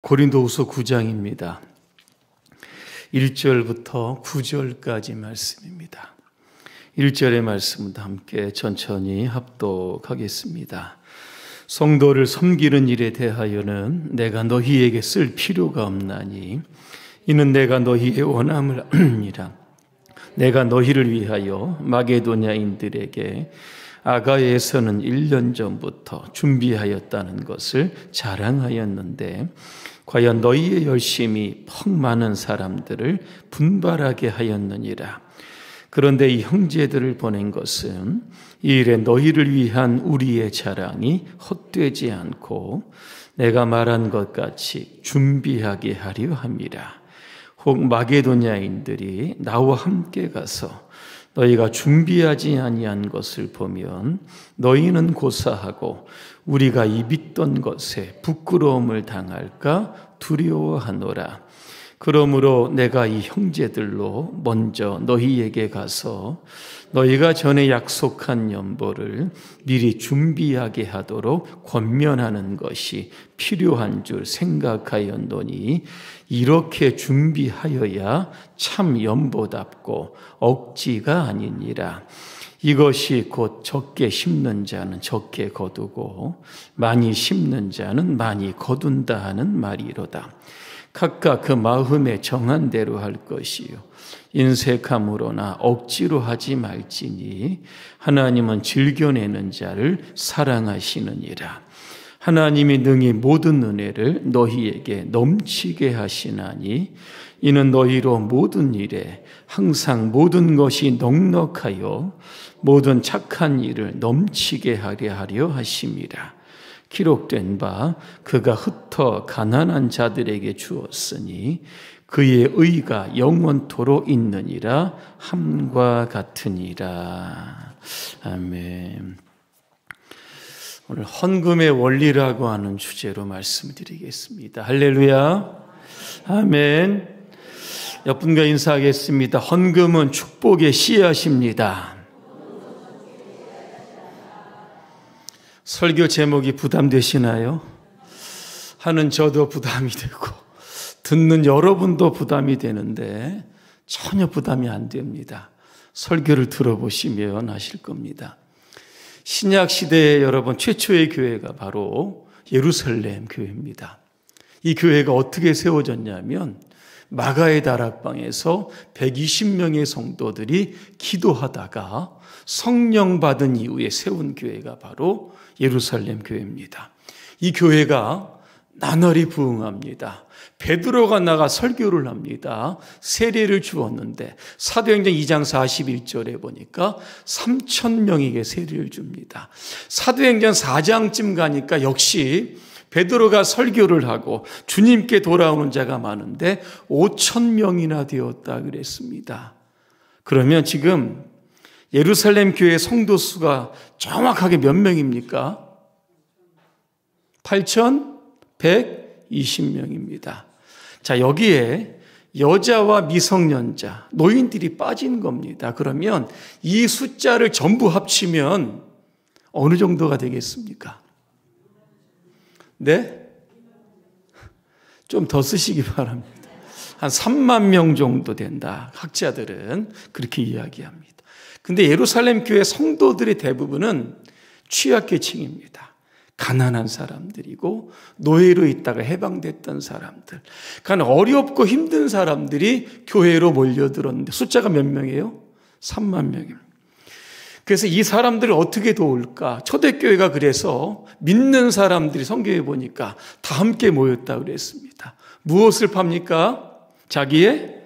고린도후서 9장입니다. 1절부터 9절까지 말씀입니다. 1절의 말씀도 함께 천천히 합독하겠습니다. 성도를 섬기는 일에 대하여는 내가 너희에게 쓸 필요가 없나니 이는 내가 너희의 원함을 아니라 내가 너희를 위하여 마게도냐인들에게 아가야에서는 1년 전부터 준비하였다는 것을 자랑하였는데 과연 너희의 열심이 퍽 많은 사람들을 분발하게 하였느니라. 그런데 이 형제들을 보낸 것은 이 일에 너희를 위한 우리의 자랑이 헛되지 않고 내가 말한 것 같이 준비하게 하려 함이라. 혹 마게도냐인들이 나와 함께 가서 너희가 준비하지 아니한 것을 보면 너희는 고사하고 우리가 이 믿던 것에 부끄러움을 당할까 두려워하노라. 그러므로 내가 이 형제들로 먼저 너희에게 가서 너희가 전에 약속한 연보를 미리 준비하게 하도록 권면하는 것이 필요한 줄 생각하였노니 이렇게 준비하여야 참 연보답고 억지가 아니니라. 이것이 곧 적게 심는 자는 적게 거두고 많이 심는 자는 많이 거둔다 하는 말이로다. 각각 그 마음에 정한 대로 할 것이요 인색함으로나 억지로 하지 말지니 하나님은 즐겨내는 자를 사랑하시느니라. 하나님이 능히 모든 은혜를 너희에게 넘치게 하시나니 이는 너희로 모든 일에 항상 모든 것이 넉넉하여 모든 착한 일을 넘치게 하려 하심이라. 기록된 바 그가 흩어 가난한 자들에게 주었으니 그의 의가 영원토록 있느니라 함과 같으니라. 아멘. 오늘 헌금의 원리라고 하는 주제로 말씀드리겠습니다. 할렐루야. 아멘. 옆분과 인사하겠습니다. 헌금은 축복의 씨앗입니다. 설교 제목이 부담되시나요? 하는 저도 부담이 되고 듣는 여러분도 부담이 되는데 전혀 부담이 안 됩니다. 설교를 들어보시면 아실 겁니다. 신약 시대에 여러분 최초의 교회가 바로 예루살렘 교회입니다. 이 교회가 어떻게 세워졌냐면 마가의 다락방에서 120명의 성도들이 기도하다가 성령 받은 이후에 세운 교회가 바로 예루살렘 교회입니다. 이 교회가 나날이 부흥합니다. 베드로가 나가 설교를 합니다. 세례를 주었는데 사도행전 2장 41절에 보니까 3,000명에게 세례를 줍니다. 사도행전 4장쯤 가니까 역시 베드로가 설교를 하고 주님께 돌아오는 자가 많은데 5,000명이나 되었다 그랬습니다. 그러면 지금 예루살렘 교회 성도 수가 정확하게 몇 명입니까? 8,120명입니다. 자, 여기에 여자와 미성년자, 노인들이 빠진 겁니다. 그러면 이 숫자를 전부 합치면 어느 정도가 되겠습니까? 네? 좀 더 쓰시기 바랍니다. 한 3만 명 정도 된다. 학자들은 그렇게 이야기합니다. 근데 예루살렘 교회 성도들의 대부분은 취약계층입니다. 가난한 사람들이고 노예로 있다가 해방됐던 사람들. 그러니까 어렵고 힘든 사람들이 교회로 몰려들었는데 숫자가 몇 명이에요? 3만 명입니다. 그래서 이 사람들을 어떻게 도울까? 초대교회가 그래서 믿는 사람들이 성경에 보니까 다 함께 모였다고 그랬습니다. 무엇을 팝니까? 자기의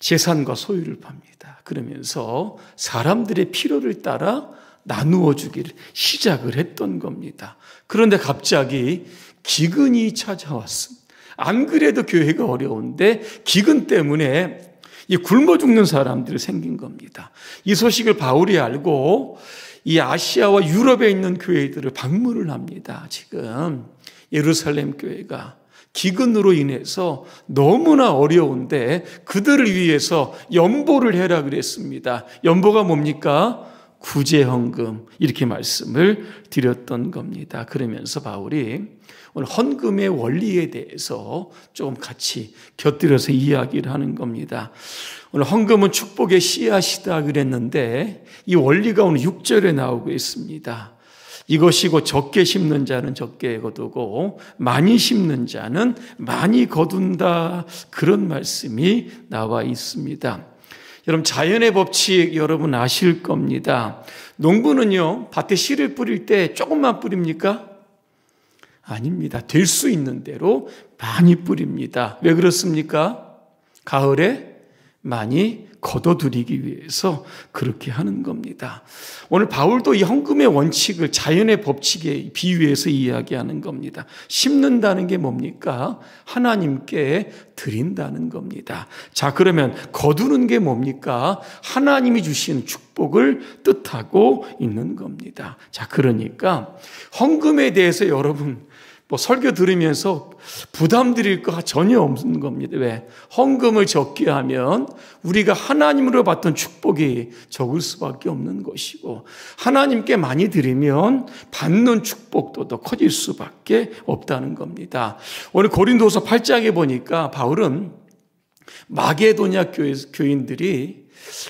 재산과 소유를 팝니다. 그러면서 사람들의 필요를 따라 나누어 주기를 시작을 했던 겁니다. 그런데 갑자기 기근이 찾아왔습니다. 안 그래도 교회가 어려운데 기근 때문에 이 굶어 죽는 사람들이 생긴 겁니다. 이 소식을 바울이 알고 이 아시아와 유럽에 있는 교회들을 방문을 합니다. 지금 예루살렘 교회가 기근으로 인해서 너무나 어려운데 그들을 위해서 연보를 해라 그랬습니다. 연보가 뭡니까? 구제 헌금 이렇게 말씀을 드렸던 겁니다. 그러면서 바울이 오늘 헌금의 원리에 대해서 조금 같이 곁들여서 이야기를 하는 겁니다. 오늘 헌금은 축복의 씨앗이다 그랬는데 이 원리가 오늘 6절에 나오고 있습니다. 이것이 곧 적게 심는 자는 적게 거두고 많이 심는 자는 많이 거둔다, 그런 말씀이 나와 있습니다. 여러분, 자연의 법칙 여러분 아실 겁니다. 농부는요, 밭에 씨를 뿌릴 때 조금만 뿌립니까? 아닙니다. 될 수 있는 대로 많이 뿌립니다. 왜 그렇습니까? 가을에 많이 거둬들이기 위해서 그렇게 하는 겁니다. 오늘 바울도 이 헌금의 원칙을 자연의 법칙에 비유해서 이야기하는 겁니다. 심는다는 게 뭡니까? 하나님께 드린다는 겁니다. 자, 그러면 거두는 게 뭡니까? 하나님이 주신 축복을 뜻하고 있는 겁니다. 자, 그러니까 헌금에 대해서 여러분 설교 들으면서 부담 드릴 거 전혀 없는 겁니다. 왜? 헌금을 적게 하면 우리가 하나님으로 받던 축복이 적을 수밖에 없는 것이고, 하나님께 많이 드리면 받는 축복도 더 커질 수밖에 없다는 겁니다. 오늘 고린도서 8장에 보니까 바울은 마게도냐 교인들이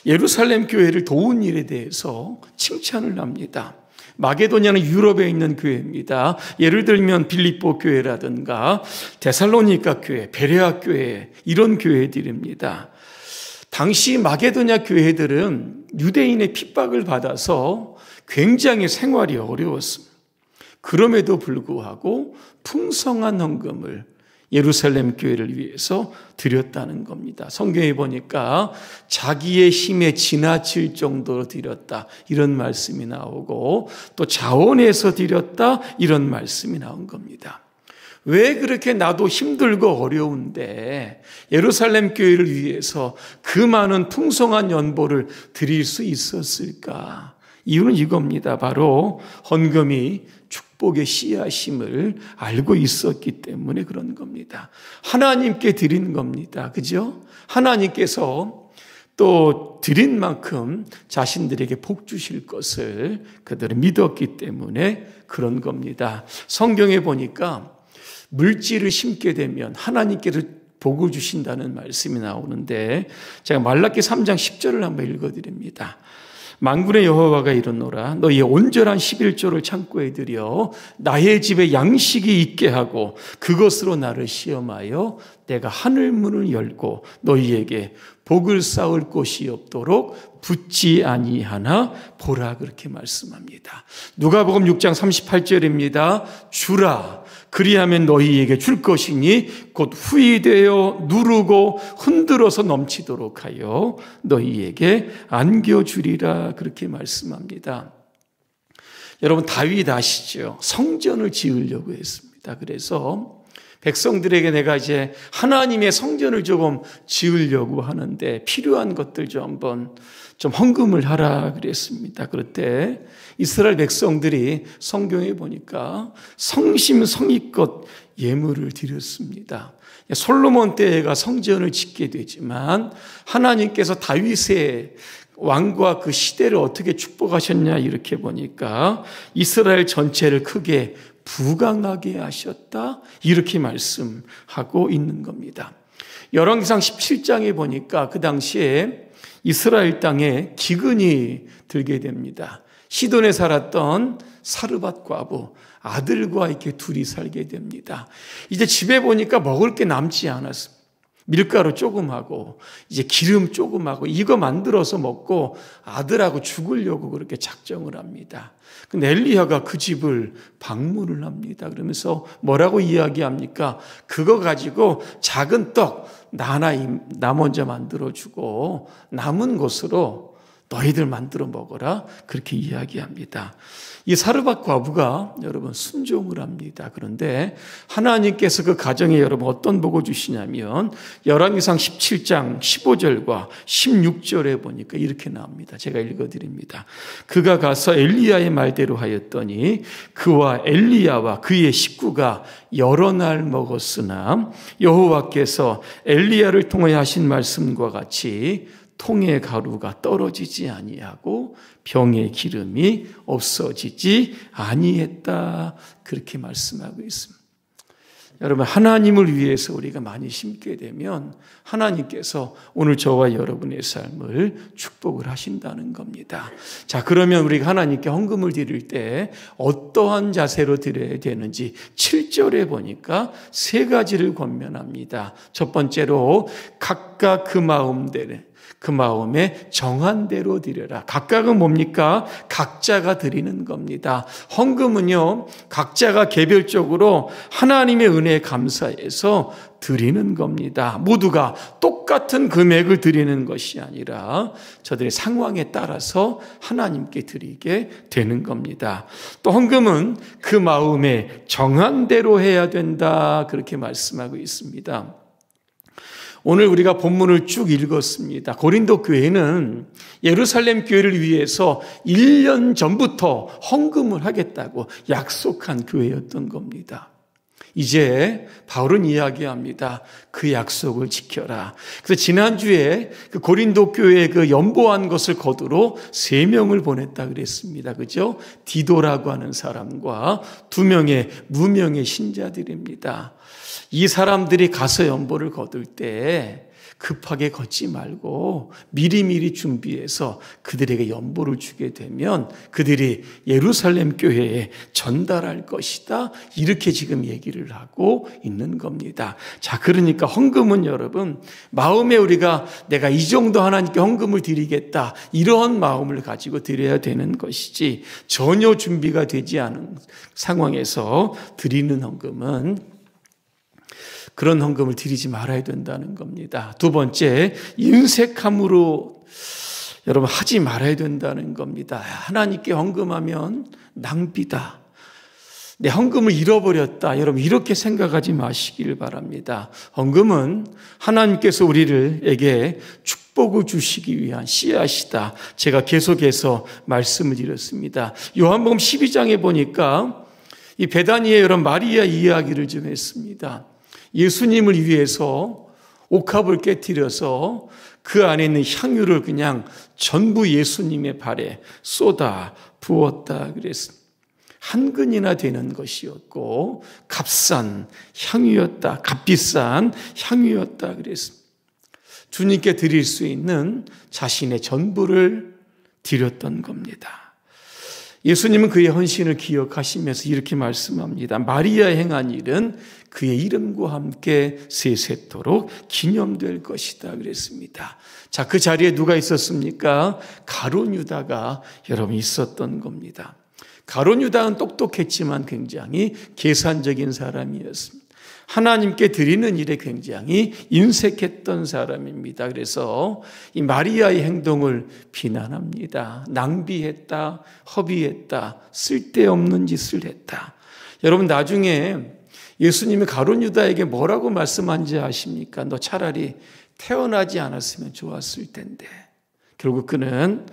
예루살렘 교회를 도운 일에 대해서 칭찬을 합니다. 마게도냐는 유럽에 있는 교회입니다. 예를 들면 빌립보 교회라든가 데살로니가 교회, 베레아 교회, 이런 교회들입니다. 당시 마게도냐 교회들은 유대인의 핍박을 받아서 굉장히 생활이 어려웠습니다. 그럼에도 불구하고 풍성한 헌금을 예루살렘 교회를 위해서 드렸다는 겁니다. 성경에 보니까 자기의 힘에 지나칠 정도로 드렸다, 이런 말씀이 나오고, 또 자원해서 드렸다, 이런 말씀이 나온 겁니다. 왜 그렇게 나도 힘들고 어려운데 예루살렘 교회를 위해서 그 많은 풍성한 연보를 드릴 수 있었을까? 이유는 이겁니다. 바로 헌금이 축복의 씨앗임을 알고 있었기 때문에 그런 겁니다. 하나님께 드린 겁니다. 그죠? 하나님께서 또 드린 만큼 자신들에게 복 주실 것을 그들은 믿었기 때문에 그런 겁니다. 성경에 보니까 물질을 심게 되면 하나님께서 복을 주신다는 말씀이 나오는데, 제가 말라기 3장 10절을 한번 읽어드립니다. 만군의 여호와가 이르노라, 너희의 온전한 11조를 창고에 들여 나의 집에 양식이 있게 하고 그것으로 나를 시험하여 내가 하늘 문을 열고 너희에게 복을 쌓을 곳이 없도록 붙지 아니하나 보라, 그렇게 말씀합니다. 누가복음 6장 38절입니다. 주라, 그리하면 너희에게 줄 것이니 곧 후이되어 누르고 흔들어서 넘치도록 하여 너희에게 안겨주리라, 그렇게 말씀합니다. 여러분, 다윗 아시죠? 성전을 지으려고 했습니다. 그래서 백성들에게 내가 이제 하나님의 성전을 조금 지으려고 하는데 필요한 것들 좀 헌금을 하라 그랬습니다. 그럴 때 이스라엘 백성들이 성경에 보니까 성심성의껏 예물을 드렸습니다. 솔로몬 때가 성전을 짓게 되지만 하나님께서 다윗의 왕과 그 시대를 어떻게 축복하셨냐, 이렇게 보니까 이스라엘 전체를 크게 부강하게 하셨다, 이렇게 말씀하고 있는 겁니다. 열왕기상 17장에 보니까 그 당시에 이스라엘 땅에 기근이 들게 됩니다. 시돈에 살았던 사르밧 과부 아들과 이렇게 둘이 살게 됩니다. 이제 집에 보니까 먹을 게 남지 않았습니다. 밀가루 조금하고 이제 기름 조금하고 이거 만들어서 먹고 아들하고 죽으려고 그렇게 작정을 합니다. 근데 엘리야가 그 집을 방문을 합니다. 그러면서 뭐라고 이야기합니까? 그거 가지고 작은 떡 나 먼저 만들어주고 남은 것으로 너희들 만들어 먹어라, 그렇게 이야기합니다. 이 사르밧 과부가 여러분 순종을 합니다. 그런데 하나님께서 그 가정에 여러분 어떤 복을 주시냐면 열왕기상 17장 15절과 16절에 보니까 이렇게 나옵니다. 제가 읽어드립니다. 그가 가서 엘리야의 말대로 하였더니 그와 엘리야와 그의 식구가 여러 날 먹었으나 여호와께서 엘리야를 통하여 하신 말씀과 같이 통의 가루가 떨어지지 아니하고 병의 기름이 없어지지 아니했다. 그렇게 말씀하고 있습니다. 여러분, 하나님을 위해서 우리가 많이 심게 되면 하나님께서 오늘 저와 여러분의 삶을 축복을 하신다는 겁니다. 자, 그러면 우리가 하나님께 헌금을 드릴 때 어떠한 자세로 드려야 되는지 7절에 보니까 세 가지를 권면합니다. 첫 번째로 각각 그 마음에 정한 대로 드려라. 각각은 뭡니까? 각자가 드리는 겁니다. 헌금은요, 각자가 개별적으로 하나님의 은혜에 감사해서 드리는 겁니다. 모두가 똑같은 금액을 드리는 것이 아니라 저들의 상황에 따라서 하나님께 드리게 되는 겁니다. 또 헌금은 그 마음에 정한 대로 해야 된다. 그렇게 말씀하고 있습니다. 오늘 우리가 본문을 쭉 읽었습니다. 고린도 교회는 예루살렘 교회를 위해서 1년 전부터 헌금을 하겠다고 약속한 교회였던 겁니다. 이제 바울은 이야기합니다. 그 약속을 지켜라. 그래서 지난주에 그 고린도 교회에 그 연보한 것을 거두러 3명을 보냈다 그랬습니다. 그죠? 디도라고 하는 사람과 2명의 무명의 신자들입니다. 이 사람들이 가서 연보를 거둘 때 급하게 걷지 말고 미리미리 준비해서 그들에게 연보를 주게 되면 그들이 예루살렘 교회에 전달할 것이다. 이렇게 지금 얘기를 하고 있는 겁니다. 자, 그러니까 헌금은 여러분, 마음에 우리가 내가 이 정도 하나님께 헌금을 드리겠다. 이러한 마음을 가지고 드려야 되는 것이지 전혀 준비가 되지 않은 상황에서 드리는 헌금은 그런 헌금을 드리지 말아야 된다는 겁니다. 두 번째, 인색함으로 여러분 하지 말아야 된다는 겁니다. 하나님께 헌금하면 낭비다. 내 헌금을 잃어버렸다. 여러분 이렇게 생각하지 마시길 바랍니다. 헌금은 하나님께서 우리에게 축복을 주시기 위한 씨앗이다. 제가 계속해서 말씀을 드렸습니다. 요한복음 12장에 보니까 이 베다니의 여러분 마리아 이야기를 좀 했습니다. 예수님을 위해서 옥합을 깨뜨려서 그 안에 있는 향유를 그냥 전부 예수님의 발에 쏟아 부었다 그랬습니다. 한 근이나 되는 것이었고 값싼 향유였다. 값비싼 향유였다 그랬습니다. 주님께 드릴 수 있는 자신의 전부를 드렸던 겁니다. 예수님은 그의 헌신을 기억하시면서 이렇게 말씀합니다. 마리아 행한 일은 그의 이름과 함께 세세토록 기념될 것이다 그랬습니다. 자, 그 자리에 누가 있었습니까? 가룟 유다가 여러분 있었던 겁니다. 가룟 유다는 똑똑했지만 굉장히 계산적인 사람이었습니다. 하나님께 드리는 일에 굉장히 인색했던 사람입니다. 그래서 이 마리아의 행동을 비난합니다. 낭비했다, 허비했다, 쓸데없는 짓을 했다. 여러분 나중에 예수님이 가룟 유다에게 뭐라고 말씀한지 아십니까? 너 차라리 태어나지 않았으면 좋았을 텐데. 결국 그는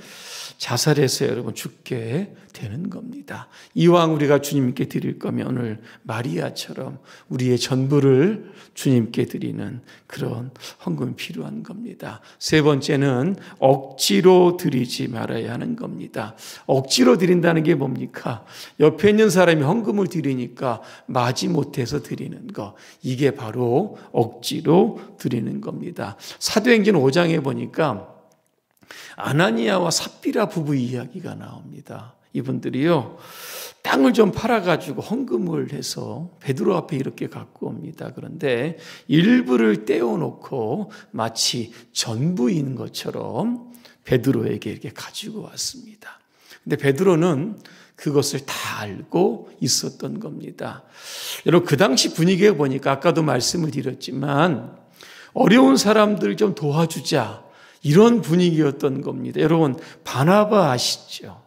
자살해서 여러분 죽게 되는 겁니다. 이왕 우리가 주님께 드릴 거면 오늘 마리아처럼 우리의 전부를 주님께 드리는 그런 헌금이 필요한 겁니다. 세 번째는 억지로 드리지 말아야 하는 겁니다. 억지로 드린다는 게 뭡니까? 옆에 있는 사람이 헌금을 드리니까 마지못해서 드리는 거. 이게 바로 억지로 드리는 겁니다. 사도행전 5장에 보니까 아나니아와 삽비라 부부 이야기가 나옵니다. 이분들이요, 땅을 좀 팔아가지고 헌금을 해서 베드로 앞에 이렇게 갖고 옵니다. 그런데 일부를 떼어놓고 마치 전부인 것처럼 베드로에게 이렇게 가지고 왔습니다. 근데 베드로는 그것을 다 알고 있었던 겁니다. 여러분, 그 당시 분위기에 보니까 아까도 말씀을 드렸지만 어려운 사람들 좀 도와주자. 이런 분위기였던 겁니다. 여러분, 바나바 아시죠?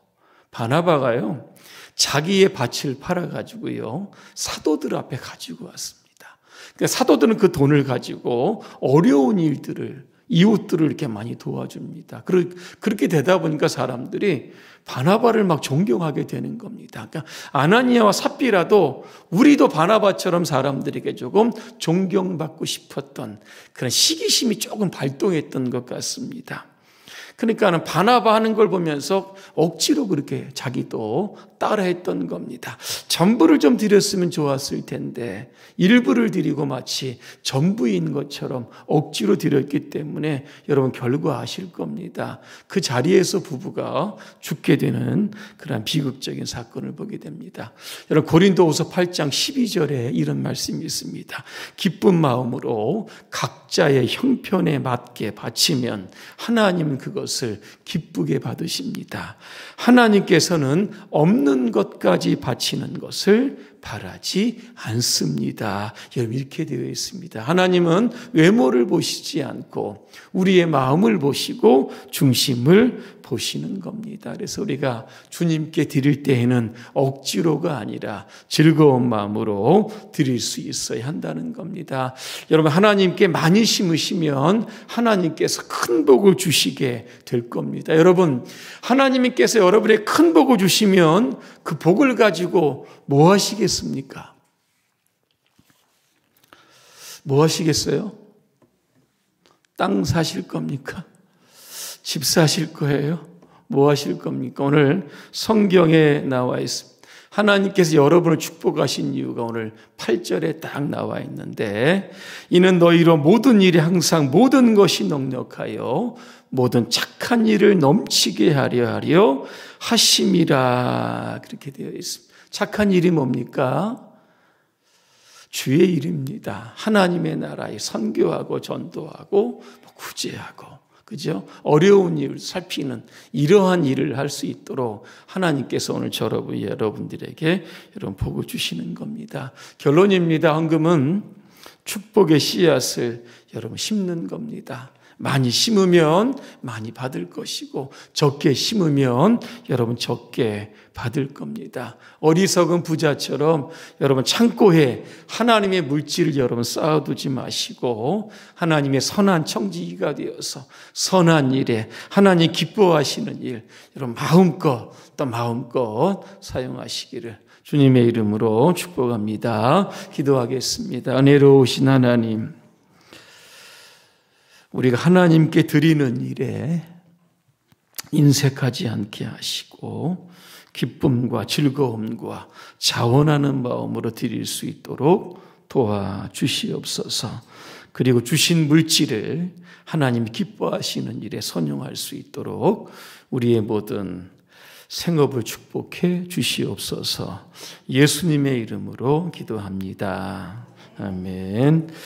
바나바가요, 자기의 밭을 팔아가지고요, 사도들 앞에 가지고 왔습니다. 그러니까 사도들은 그 돈을 가지고 어려운 일들을, 이웃들을 이렇게 많이 도와줍니다. 그렇게 되다 보니까 사람들이 바나바를 막 존경하게 되는 겁니다. 그러니까 아나니아와 삽비라도 우리도 바나바처럼 사람들에게 조금 존경받고 싶었던 그런 시기심이 조금 발동했던 것 같습니다. 그러니까는 바나바 하는 걸 보면서 억지로 그렇게 자기도 따라했던 겁니다. 전부를 좀 드렸으면 좋았을 텐데 일부를 드리고 마치 전부인 것처럼 억지로 드렸기 때문에 여러분 결과 아실 겁니다. 그 자리에서 부부가 죽게 되는 그런 비극적인 사건을 보게 됩니다. 여러분 고린도후서 8장 12절에 이런 말씀이 있습니다. 기쁜 마음으로 각자의 형편에 맞게 바치면 하나님은 그것을 기쁘게 받으십니다. 하나님께서는 없는 것까지 바치는 것을 바라지 않습니다. 여러분 이렇게 되어 있습니다. 하나님은 외모를 보시지 않고 우리의 마음을 보시고 중심을 보시는 겁니다. 그래서 우리가 주님께 드릴 때에는 억지로가 아니라 즐거운 마음으로 드릴 수 있어야 한다는 겁니다. 여러분 하나님께 많이 심으시면 하나님께서 큰 복을 주시게 될 겁니다. 여러분 하나님께서 여러분의 큰 복을 주시면 그 복을 가지고 뭐 하시겠습니까? 뭐 하시겠어요? 땅 사실 겁니까? 집 사실 거예요? 뭐 하실 겁니까? 오늘 성경에 나와 있습니다. 하나님께서 여러분을 축복하신 이유가 오늘 8절에 딱 나와 있는데 이는 너희로 모든 일에 항상 모든 것이 넉넉하여 모든 착한 일을 넘치게 하려 하심이라 그렇게 되어 있습니다. 착한 일이 뭡니까? 주의 일입니다. 하나님의 나라에 선교하고 전도하고 구제하고 그죠? 어려운 일을 살피는 이러한 일을 할 수 있도록 하나님께서 오늘 여러분들에게 여러분 복을 주시는 겁니다. 결론입니다. 헌금은 축복의 씨앗을 여러분 심는 겁니다. 많이 심으면 많이 받을 것이고 적게 심으면 여러분 적게 받을 겁니다. 어리석은 부자처럼 여러분 창고에 하나님의 물질을 여러분 쌓아두지 마시고 하나님의 선한 청지기가 되어서 선한 일에 하나님 기뻐하시는 일 여러분 마음껏 사용하시기를 주님의 이름으로 축복합니다. 기도하겠습니다. 은혜로우신 하나님, 우리가 하나님께 드리는 일에 인색하지 않게 하시고 기쁨과 즐거움과 자원하는 마음으로 드릴 수 있도록 도와주시옵소서. 그리고 주신 물질을 하나님 기뻐하시는 일에 선용할 수 있도록 우리의 모든 생업을 축복해 주시옵소서. 예수님의 이름으로 기도합니다. 아멘.